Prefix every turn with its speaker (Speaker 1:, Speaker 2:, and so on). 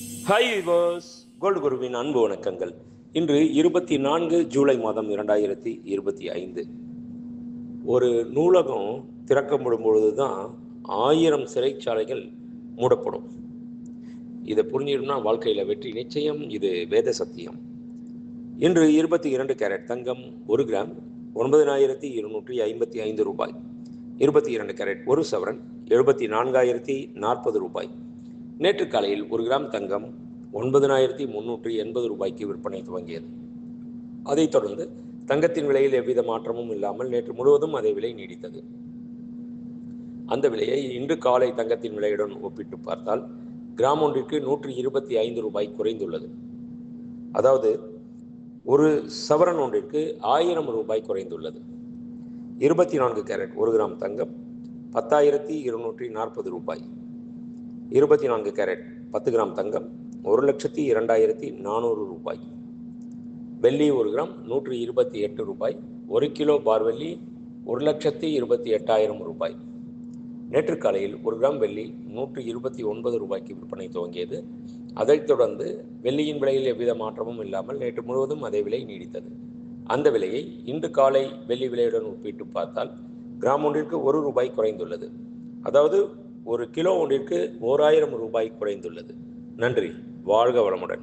Speaker 1: Hi viewers, gold குருவின் அன்பு வணக்கங்கள். இன்று 24 ஜூலை மாதம் 2025. ஒரு நூலகம் திறக்கப்படும் பொழுது தான் 1000 சிறைச்சாலைகள் மூடப்படும். இதை புரிஞ்சிடும்னா வாழ்க்கையில் வெற்றி நிச்சயம். இது வேத சத்தியம். இன்று 22 கேரட் தங்கம் 1 கிராம் 9255 ரூபாய். 22 கேரட் 1 சவரன் 74,040 ரூபாய். நேற்று காலையில் 1 கிராம் தங்கம் 9380 ரூபாய்க்கு விற்பனை துவங்கியது. அதைத் தொடர்ந்து தங்கத்தின் விலையில் எவ்வித மாற்றமும் இல்லாமல் நேற்று முழுவதும் அதே விலை நீடித்தது. அந்த விலையை இன்று காலை தங்கத்தின் விலையுடன் ஒப்பிட்டு பார்த்தால் கிராம் ஒன்றிற்கு 125 ரூபாய் குறைந்துள்ளது. அதாவது ஒரு சவரன் ஒன்றிற்கு 1000 ரூபாய் குறைந்துள்ளது. 24 கேரட் 1 கிராம் தங்கம் 10,240 ரூபாய். 24 கேரட் 10 கிராம் தங்கம் 1,02,400 ரூபாய். வெள்ளி 1 கிராம் 128 ரூபாய். 1 கிலோ பார் வெள்ளி 1,28,000 ரூபாய். நேற்று காலையில் 1 கிராம் வெள்ளி 129 ரூபாய்க்கு விற்பனை துவங்கியது. அதைத் தொடர்ந்து வெள்ளியின் விலையில் எவ்வித மாற்றமும் இல்லாமல் நேற்று முழுவதும் அதே விலை நீடித்தது. அந்த விலையை இன்று காலை வெள்ளி விலையுடன் ஒப்பிட்டு பார்த்தால் கிராம் ஒன்றிற்கு 1 ரூபாய் குறைந்துள்ளது. அதாவது ஒரு கிலோ ஒன்றிற்கு 1000 ரூபாய் குறைந்துள்ளது. நன்றி. வாழ்க வளமுடன்.